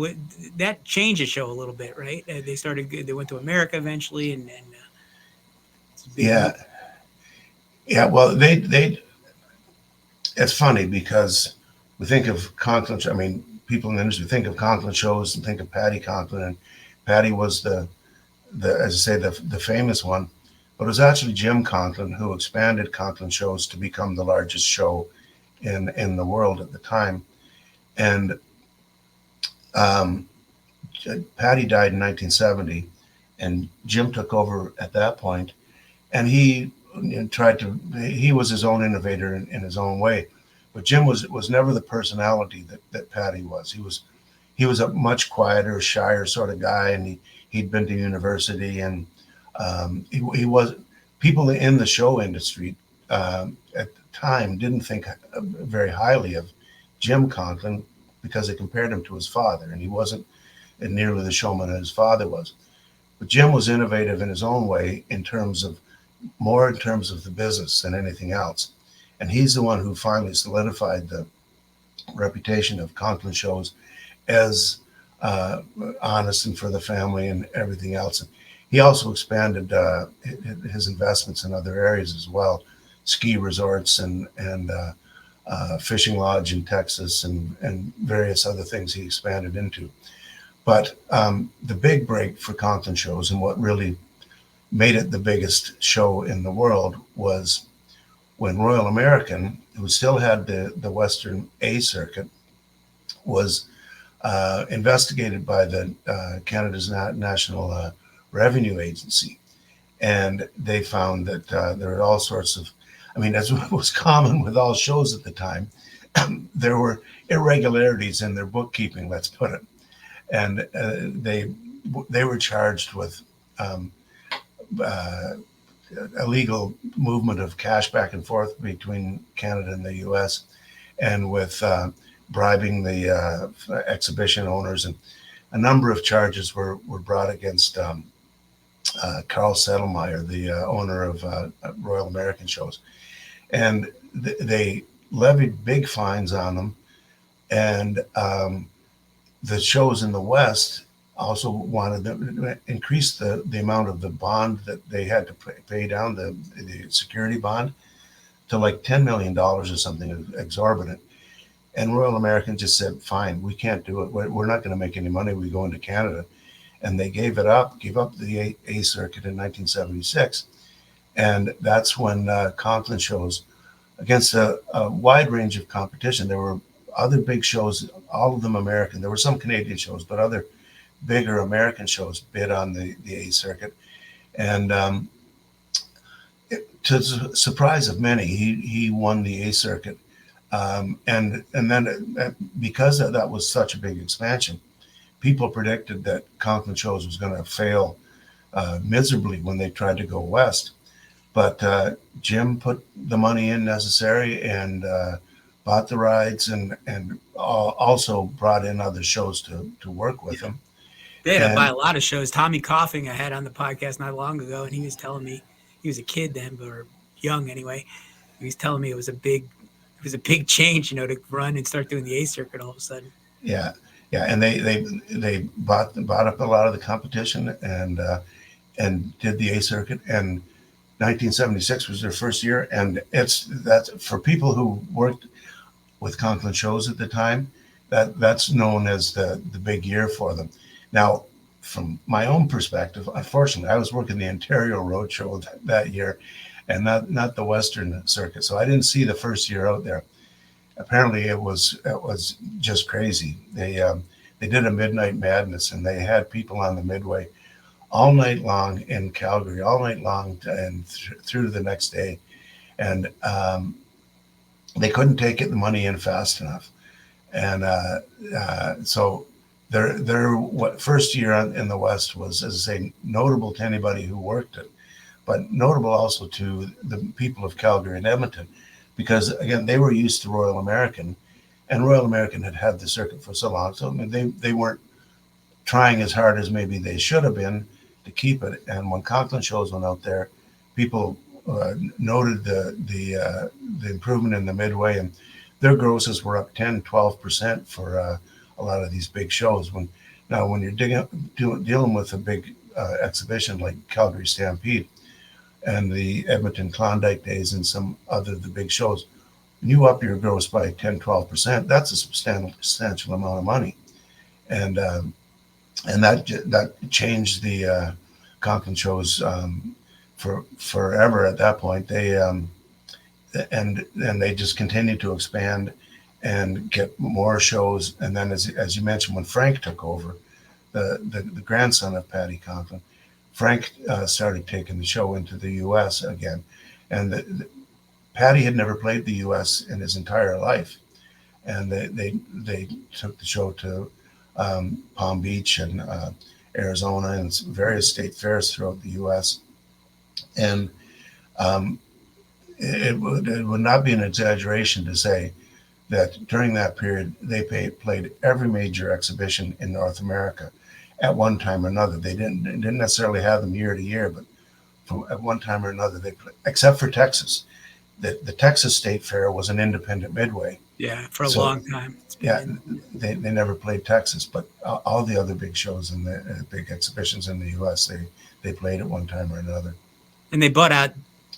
that changed the show a little bit, right? They went to America eventually, and yeah. Well, they. It's funny because we think of Conklin. I mean, people in the industry think of Conklin shows and think of Patty Conklin, and Patty was the as I say, the famous one. But it was actually Jim Conklin who expanded Conklin shows to become the largest show in the world at the time. And Patty died in 1970, and Jim took over at that point, and he was his own innovator in his own way. But Jim was never the personality that Patty was. He was a much quieter, shyer sort of guy, and he'd been to university, and he was, people in the show industry at the time didn't think very highly of Jim Conklin because they compared him to his father, and he wasn't nearly the showman that his father was. But Jim was innovative in his own way more in terms of the business than anything else. And he's the one who finally solidified the reputation of Conklin shows as honest and for the family and everything else. And he also expanded his investments in other areas as well, ski resorts and fishing lodge in Texas and various other things he expanded into. But the big break for Conklin shows, and what really made it the biggest show in the world, was when Royal American, who still had the Western A circuit, was investigated by the Canada's National Revenue Agency. And they found that there were all sorts of, as was common with all shows at the time, there were irregularities in their bookkeeping, let's put it. And they were charged with illegal movement of cash back and forth between Canada and the U.S., and with bribing the exhibition owners. And a number of charges were brought against Carl Settlemyer, the owner of Royal American shows. And they levied big fines on them. And the shows in the West also wanted to increase the amount of the bond that they had to pay down, the security bond, to like $10 million or something exorbitant. And Royal American just said, fine, we can't do it. We're not going to make any money. We go into Canada. And they gave up the A circuit in 1976. And that's when Conklin shows, against a wide range of competition. There were other big shows, all of them American. There were some Canadian shows, but other bigger American shows bid on the A circuit. And to the surprise of many, he won the A circuit. And then because that was such a big expansion, people predicted that Conklin shows was going to fail miserably when they tried to go west. But Jim put the money in necessary and bought the rides and also brought in other shows to work with him. They had to buy a lot of shows. Tommy Coughing I had on the podcast not long ago, and he was telling me, he was a kid then, or young anyway. He was telling me it was a big change, to run and start doing the A circuit all of a sudden. Yeah, and they bought up a lot of the competition and did the A circuit. And 1976 was their first year, and that's for people who worked with Conklin shows at the time. That's known as the big year for them. Now, from my own perspective, unfortunately, I was working the Ontario Roadshow that year, and not the Western circuit. So I didn't see the first year out there. Apparently, it was just crazy. They did a Midnight Madness, and they had people on the Midway all night long in Calgary, all night long and through the next day, and they couldn't take the money in fast enough, and so. Their first year in the West was, as I say, notable to anybody who worked it, but notable also to the people of Calgary and Edmonton, because again they were used to Royal American, and Royal American had the circuit for so long. So I mean, they weren't trying as hard as maybe they should have been to keep it. And when Conklin shows went out there, people noted the improvement in the Midway, and their grosses were up 10-12% for. A lot of these big shows. When you're dealing with a big exhibition like Calgary Stampede and the Edmonton Klondike Days and some other the big shows, when you up your gross by 10-12%, that's a substantial amount of money, and that changed the Conklin shows for forever. At that point, they and they just continued to expand and get more shows. And then, as you mentioned, when Frank took over, the grandson of Patty Conklin, Frank started taking the show into the U.S. again. And Patty had never played the U.S. in his entire life. And they took the show to Palm Beach and Arizona and various state fairs throughout the U.S. And it would not be an exaggeration to say that during that period, they played every major exhibition in North America at one time or another. They didn't necessarily have them year to year, but at one time or another, they played, except for Texas. The Texas State Fair was an independent Midway. Yeah, for a long time. Yeah, they never played Texas, but all the other big shows and the big exhibitions in the U.S., they played at one time or another. And they bought out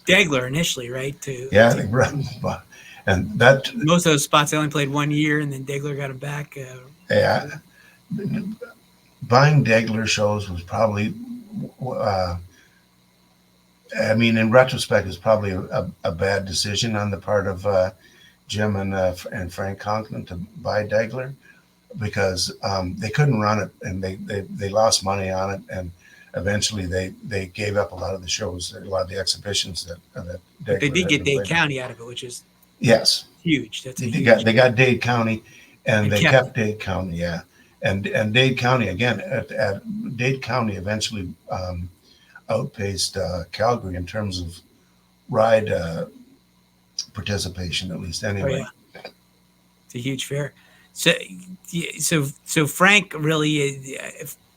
Degler initially, right? They brought. And that most of those spots they only played 1 year, and then Degler got them back. Buying Degler shows was probably, in retrospect, it's probably a bad decision on the part of Jim and Frank Conklin to buy Degler, because they couldn't run it, and they lost money on it, and eventually they gave up a lot of the shows, a lot of the exhibitions that Degler. But they did get Dade County out of it, which is. Yes, huge. That's they got Dade County, and they kept Dade County. Yeah, and Dade County again. At Dade County eventually outpaced Calgary in terms of ride participation, at least anyway. Oh, yeah. It's a huge fair. So Frank really,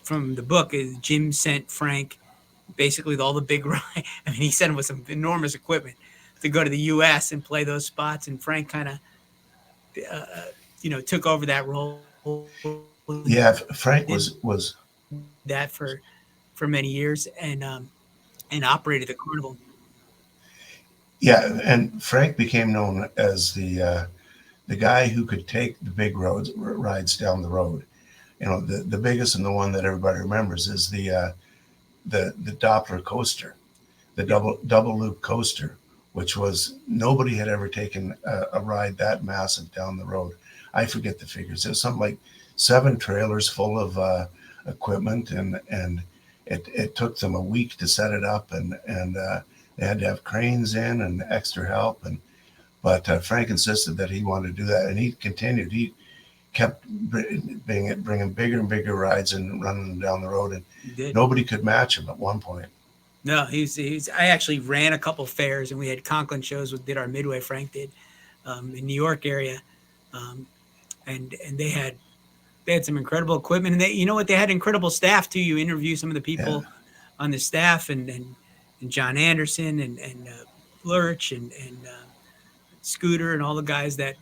from the book, Jim sent Frank basically with all the big rides. I mean, he sent him with some enormous equipment to go to the U.S. and play those spots, and Frank kind of, took over that role. Yeah, Frank was that for many years, and operated the carnival. Yeah, and Frank became known as the the guy who could take the big rides down the road. The biggest and the one that everybody remembers is the Doppler coaster, the double loop coaster, which was nobody had ever taken a ride that massive down the road. I forget the figures. It was something like 7 trailers full of equipment, and it took them a week to set it up, and they had to have cranes in and extra help. But Frank insisted that he wanted to do that, and he continued. He kept bringing bigger and bigger rides and running them down the road, and nobody could match him at one point. No, he's. I actually ran a couple fairs, and we had Conklin shows. We did our midway. Frank did in New York area, and they had some incredible equipment, and they had incredible staff too. You interview some of the people on the staff, and John Anderson and Lurch and Scooter and all the guys that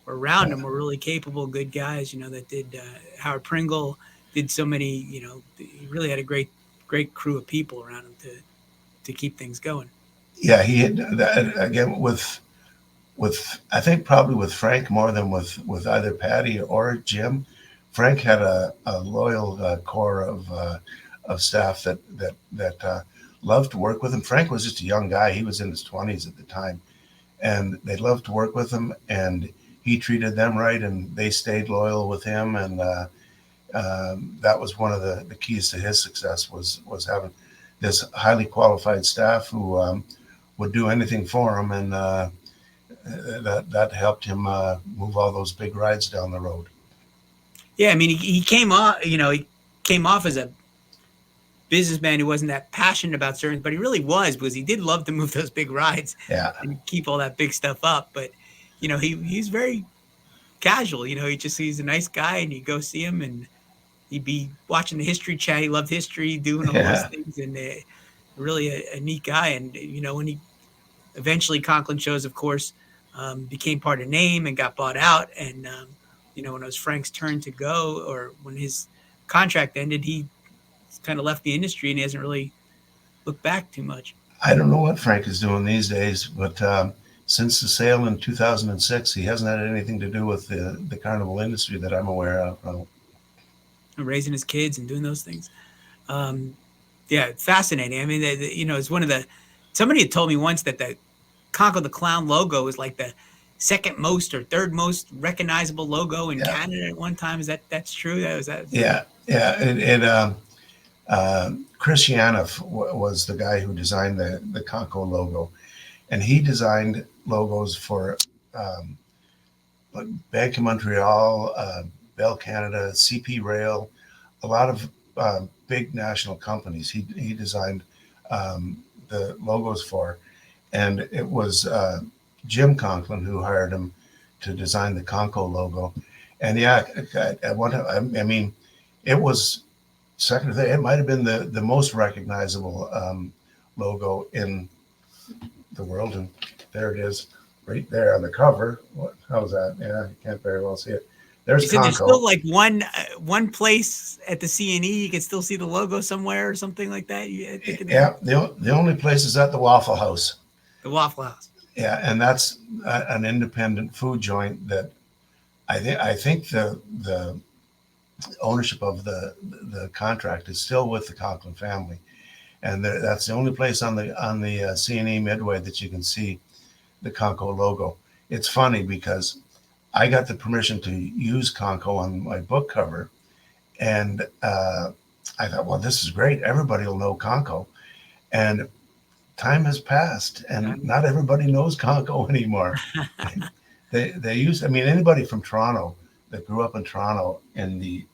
were around him were really capable, good guys. That did Howard Pringle did so many. He really had a great crew of people around him to keep things going. Yeah, he had again with I think probably with Frank more than with either Patty or Jim. Frank had a loyal core of staff that loved to work with him. Frank was just a young guy; he was in his 20s at the time, and they loved to work with him. And he treated them right, and they stayed loyal with him. And that was one of the keys to his success was having this highly qualified staff who would do anything for him, and that helped him move all those big rides down the road. Yeah, I mean, he came off, he came off as a businessman who wasn't that passionate about certain, but he really was, because he did love to move those big rides and keep all that big stuff up. But he's very casual. He's a nice guy, and you go see him, and he'd be watching the History Channel. He loved history, doing all those things, and really a neat guy. And when he eventually Conklin shows, of course, became part of Name and got bought out. And when it was Frank's turn to go, or when his contract ended, he kind of left the industry, and he hasn't really looked back too much. I don't know what Frank is doing these days, but since the sale in 2006, he hasn't had anything to do with the carnival industry that I'm aware of. Raising his kids and doing those things. Fascinating. I mean, it's one of somebody had told me once that the Conklin the Clown logo is like the second most or third most recognizable logo in Canada at one time. That's true? Yeah. Chris Yaniv was the guy who designed the Conco logo, and he designed logos for Bank of Montreal, Bell Canada, CP Rail, a lot of big national companies. He designed the logos for, and it was Jim Conklin who hired him to design the Conco logo. And at one time, I mean, it was second. It might have been the most recognizable logo in the world, and there it is, right there on the cover. How's that? Yeah, you can't very well see it. There's still like one place at the CNE you can still see the logo somewhere or something like that. The only place is at the Waffle House. The Waffle House. Yeah, and that's an independent food joint that I think the ownership of the contract is still with the Conklin family, and that's the only place on the CNE Midway that you can see the Conco logo. It's funny because I got the permission to use Conco on my book cover, and I thought, well, this is great. Everybody will know Conco. And time has passed, and not everybody knows Conco anymore. They used, I mean, anybody from Toronto that grew up in Toronto in the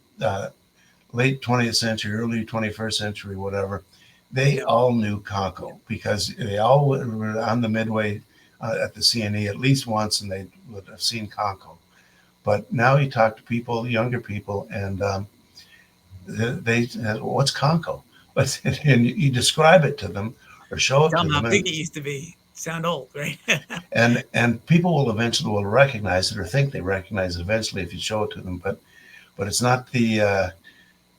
late 20th century, early 21st century, whatever, they all knew Conco because they all were on the Midway at the CNE at least once, and they would have seen Conco. But now you talk to people, younger people, and they what's Conco? And you describe it to them or show it to them. How big it used to be. Sound old, right? and people will eventually recognize it or think they recognize it eventually if you show it to them. But it's not the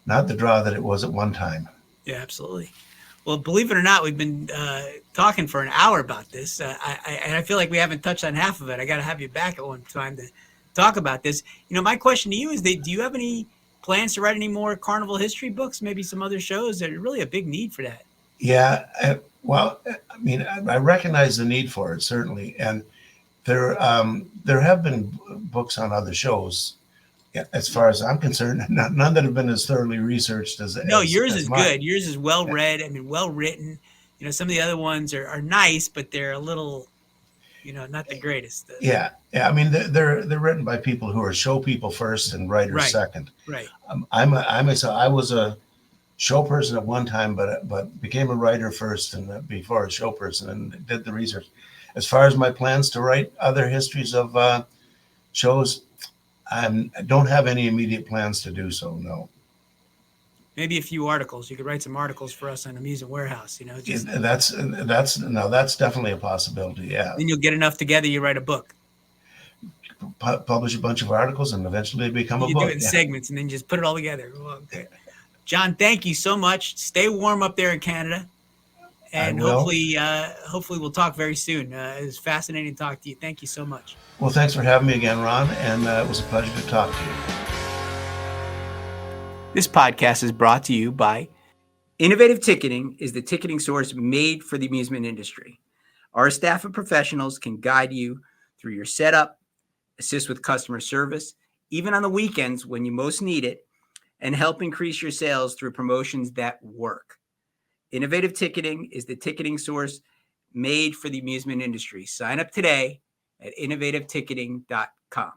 draw that it was at one time. Yeah, absolutely. Well, believe it or not, we've been talking for an hour about this. And I feel like we haven't touched on half of it. I got to have you back at one time to talk about this. My question to you is do you have any plans to write any more carnival history books, maybe some other shows? There's really a big need for that. Yeah. I recognize the need for it, certainly. And there have been books on other shows. As far as I'm concerned, none that have been as thoroughly researched as yours as is mine. good. Yours is well read. Well written. Some of the other ones are nice, but they're a little, not the greatest. Yeah. I mean, they're written by people who are show people first and writers second. Right. I was a show person at one time, but became a writer first and before a show person, and did the research. As far as my plans to write other histories of shows, I don't have any immediate plans to do so. No. Maybe a few articles. You could write some articles for us on Amusement Warehouse. That's definitely a possibility. Yeah. Then you'll get enough together. You write a book. Publish a bunch of articles, and eventually they become a book. You do it in segments, and then just put it all together. Well, okay. John, thank you so much. Stay warm up there in Canada, and hopefully we'll talk very soon. It was fascinating to talk to you. Thank you so much. Well, thanks for having me again, Ron, and it was a pleasure to talk to you. This podcast is brought to you by Innovative Ticketing is the ticketing source made for the amusement industry. Our staff of professionals can guide you through your setup, assist with customer service, even on the weekends when you most need it, and help increase your sales through promotions that work. Innovative Ticketing is the ticketing source made for the amusement industry. Sign up today at innovativeticketing.com.